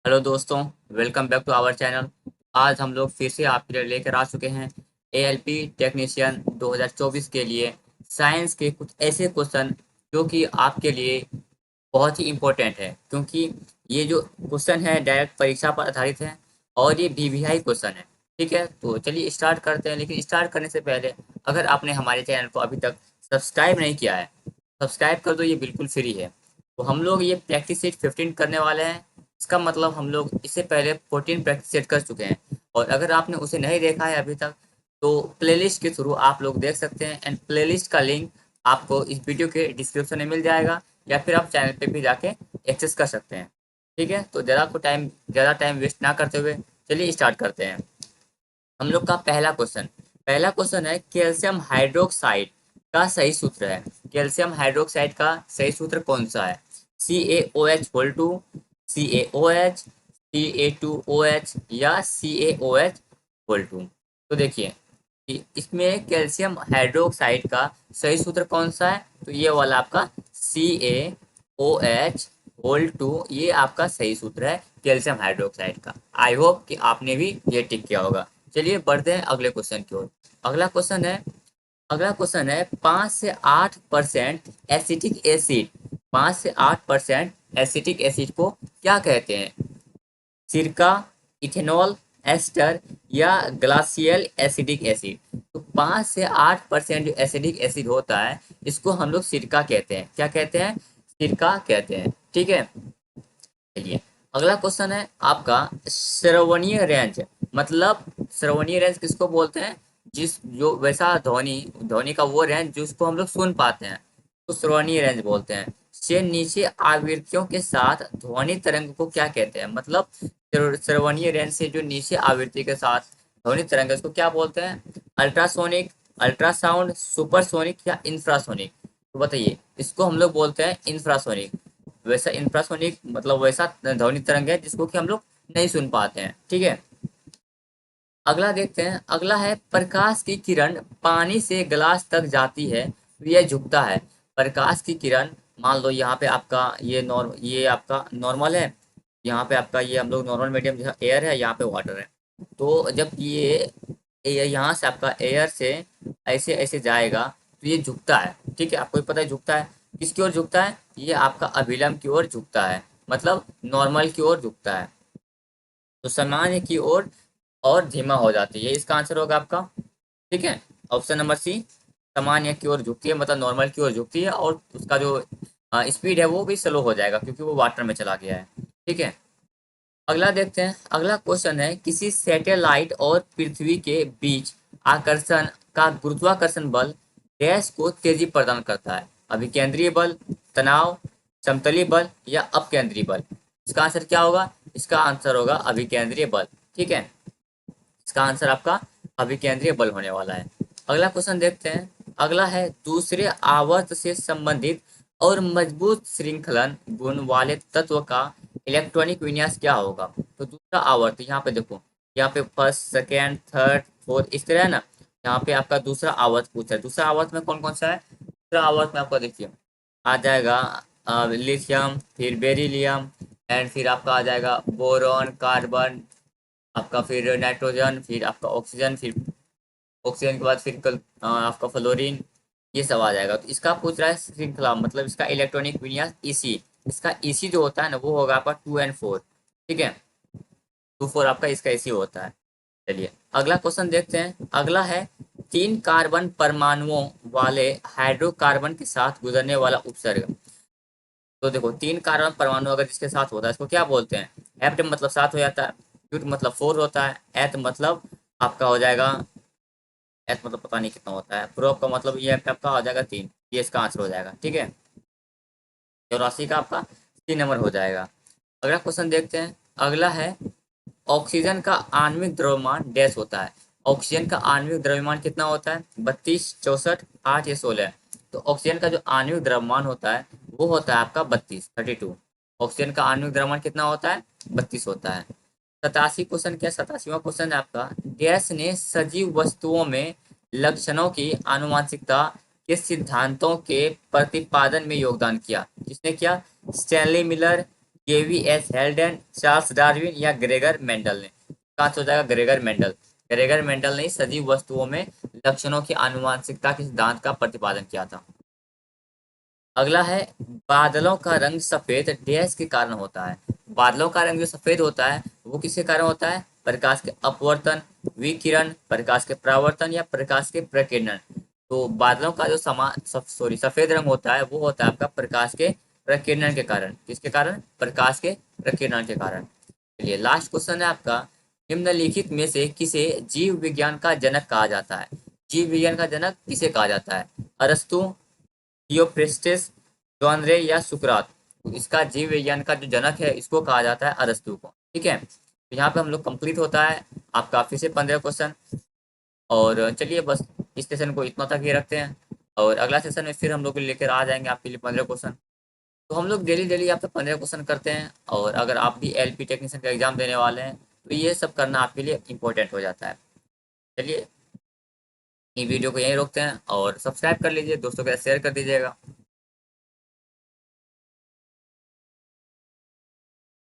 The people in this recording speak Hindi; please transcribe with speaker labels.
Speaker 1: हेलो दोस्तों, welcome back to our channel. आज हम लोग फिर से आपके लिए लेकर आ चुके हैं एएलपी टेक्नीशियन 2024 के लिए साइंस के कुछ ऐसे क्वेश्चन जो कि आपके लिए बहुत ही इम्पोर्टेंट है, क्योंकि ये जो क्वेश्चन है डायरेक्ट परीक्षा पर आधारित है और ये वीवीआई क्वेश्चन है। ठीक है, तो चलिए स्टार्ट करते हैं। लेकिन स्टार्ट करने से पहले अगर आपने हमारे चैनल को अभी तक सब्सक्राइब नहीं किया है, सब्सक्राइब कर दो, ये बिल्कुल फ्री है। तो हम लोग ये प्रैक्टिस सेट 15 करने वाले हैं। इसका मतलब हम लोग इससे पहले 14 प्रैक्टिस सेट कर चुके हैं, और अगर आपने उसे नहीं देखा है अभी तक तो प्लेलिस्ट के थ्रू आप लोग देख सकते हैं। एंड प्लेलिस्ट का लिंक आपको इस वीडियो के डिस्क्रिप्शन में मिल जाएगा, या फिर आप चैनल पे भी जाके एक्सेस कर सकते हैं। ठीक है, तो ज़्यादा टाइम वेस्ट ना करते हुए चलिए स्टार्ट करते हैं। हम लोग का पहला क्वेश्चन है, कैल्शियम हाइड्रोक्साइड का सही सूत्र है। कैल्शियम हाइड्रोक्साइड का सही सूत्र कौन सा है? CaOH, CaOH, Ca2OH या CaOH। तो देखिए कि इसमें कैल्शियम हाइड्रोक्साइड का सही सूत्र कौन सा है, तो ये वाला आपका CaOH, ये आपका सही सूत्र है कैल्शियम हाइड्रोक्साइड का। आई होप कि आपने भी ये टिक किया होगा। चलिए बढ़ते हैं अगले क्वेश्चन की ओर। अगला क्वेश्चन है अगला क्वेश्चन है 5 से 8% एसिटिक एसिड। 5 से 8% एसिटिक एसिड को क्या कहते हैं? सिरका, इथेनॉल, एस्टर या ग्लासियल एसिडिक एसिड। तो 5 से 8% जो एसिडिक एसिड होता है इसको हम लोग सिरका कहते हैं। क्या कहते हैं? सिरका कहते हैं। ठीक है, चलिए अगला क्वेश्चन है आपका श्रवणीय रेंज। मतलब श्रवणीय रेंज किसको बोलते हैं? जिस जो वैसा ध्वनि ध्वनि का वो रेंज जिसको हम लोग सुन पाते हैं तो श्रवणीय रेंज बोलते हैं। से नीचे आवृत्तियों के साथ ध्वनि तरंग को क्या कहते हैं? मतलब श्रवणीय रेंज से जो नीचे आवृत्ति के साथ ध्वनि तरंग है उसको क्या बोलते हैं? अल्ट्रासोनिक, अल्ट्रासाउंड, सुपरसोनिक या इंफ्रासोनिक? तो बताइए, इसको हम लोग बोलते हैं इंफ्रासोनिक। वैसा इंफ्रासोनिक मतलब वैसा ध्वनि तरंग है जिसको कि हम लोग नहीं सुन पाते हैं। ठीक है, अगला देखते हैं। अगला है, प्रकाश की किरण पानी से गिलास तक जाती है तो यह झुकता है। प्रकाश की किरण, मान लो यहाँ पे आपका ये आपका नॉर्मल है, यहाँ पे आपका ये हम लोग नॉर्मल मीडियम जैसा एयर है, यहाँ पे वाटर है। तो जब ये यहाँ से आपका एयर से ऐसे ऐसे जाएगा तो ये झुकता है। ठीक है, आपको भी पता है झुकता है। किसकी ओर झुकता है? ये आपका अभिलंब की ओर झुकता है, मतलब नॉर्मल की ओर झुकता है। तो सामान्य की ओर और धीमा हो जाती है, इसका आंसर होगा आपका। ठीक है, ऑप्शन नंबर सी, सामान्य की ओर झुकती है मतलब नॉर्मल की ओर झुकती है, और उसका जो स्पीड है वो भी स्लो हो जाएगा क्योंकि वो वाटर में चला गया है। ठीक है, अगला देखते हैं। अगला क्वेश्चन है, किसी सैटेलाइट और पृथ्वी के बीच आकर्षण का गुरुत्वाकर्षण बल डैश को तेजी प्रदान करता है। अभिकेंद्रीय बल, तनाव, समतलीय बल या अपकेंद्रीय बल? इसका आंसर क्या होगा? इसका आंसर होगा अभिकेंद्रीय बल। ठीक है, इसका आंसर आपका अभिकेंद्रीय बल होने वाला है। अगला क्वेश्चन देखते हैं। अगला है, दूसरे आवर्त से संबंधित और मजबूत श्रृंखलन गुण वाले तत्व का इलेक्ट्रॉनिक विन्यास क्या होगा? तो दूसरा आवर्त, यहाँ पे देखो, यहाँ पे फर्स्ट, सेकेंड, थर्ड, फोर्थ इस तरह है ना। यहाँ पे आपका दूसरा आवर्त पूछा है। दूसरा आवर्त में कौन कौन सा है? दूसरा आवर्त में आपका देखिए आ जाएगा लिथियम, फिर बेरिलियम, एंड फिर आपका आ जाएगा बोरॉन, कार्बन, आपका फिर नाइट्रोजन, फिर आपका ऑक्सीजन, फिर ऑक्सीजन के बाद फिर आपका फ्लोरीन, ये सब आ जाएगा। तो इसका पूछ रहा है श्रृंखला, मतलब इसका इलेक्ट्रॉनिक विन्यास ईसी। इसका ईसी जो होता है ना वो होगा आपका 2 और 4। ठीक है, 2 4 आपका इसका ईसी होता है। चलिए अगला क्वेश्चन देखते हैं। अगला है, 3 कार्बन परमाणुओं वाले हाइड्रोकार्बन के साथ गुजरने वाला उपसर्ग। तो देखो, 3 कार्बन परमाणु अगर जिसके साथ होता है इसको क्या बोलते हैं? एप्ट मतलब 7 हो जाता है, क्यूट मतलब 4 होता है, एथ मतलब आपका हो जाएगा, एथ मतलब पता नहीं कितना होता है, प्रोप का मतलब ये आपका हो जाएगा 3। ये इसका आंसर हो जाएगा। ठीक है, 84 का आपका 3 नंबर हो जाएगा। अगला क्वेश्चन देखते हैं। अगला है, ऑक्सीजन का आणविक द्रव्यमान डैश होता है। ऑक्सीजन का आणविक द्रव्यमान कितना होता है? 32, 64, 8 या 16? तो ऑक्सीजन का जो आणविक द्रव्यमान होता है वो होता है आपका 32। ऑक्सीजन का आणविक द्रव्यमान कितना होता है? 32 होता है। 87वां क्वेश्चन है आपका, गैस ने सजीव वस्तुओं में लक्षणों की आनुवांशिकता के सिद्धांतों के प्रतिपादन में योगदान किया। किसने किया? Stanley Miller, KVS हेल्डेन, Charles Darwin या ग्रेगर मेंडल ने? कहाँ से हो जाएगा? Gregor Mendel. ग्रेगर मेंडल ने सजीव वस्तुओं में लक्षणों की आनुवांशिकता के सिद्धांत का प्रतिपादन किया था। अगला है, बादलों का रंग सफेद डैश के कारण होता है। बादलों का रंग जो सफेद होता है वो किसके कारण होता है? प्रकाश के अपवर्तन, विकिरण, प्रकाश के परावर्तन या प्रकाश के प्रकीर्णन। तो बादलों का जो सफेद रंग होता है वो होता है आपका प्रकाश के प्रकीर्णन के कारण। किसके कारण? प्रकाश के प्रकीर्णन के कारण। चलिए लास्ट क्वेश्चन है आपका, निम्नलिखित में से किसे जीव विज्ञान का जनक कहा जाता है? जीव विज्ञान का जनक किसे कहा जाता है? अरस्तु, थियोफ्रेस्टस, जॉनरे या सुकरात? तो इसका जीव विज्ञान का जो जनक है इसको कहा जाता है अरस्तु को। ठीक है, तो यहाँ पे हम लोग कंप्लीट होता है आपका फिर से 15 क्वेश्चन। और चलिए बस इस सेशन को इतना तक ही रखते हैं, और अगला सेशन में फिर हम लोग लेकर आ जाएंगे आपके लिए 15 क्वेश्चन। तो हम लोग डेली डेली आपसे 15 क्वेश्चन करते हैं, और अगर आप भी LP टेक्नीशियन का एग्जाम देने वाले हैं तो ये सब करना आपके लिए इंपॉर्टेंट हो जाता है। चलिए ये वीडियो को यहीं रोकते हैं, और सब्सक्राइब कर लीजिए, दोस्तों के साथ शेयर कर दीजिएगा।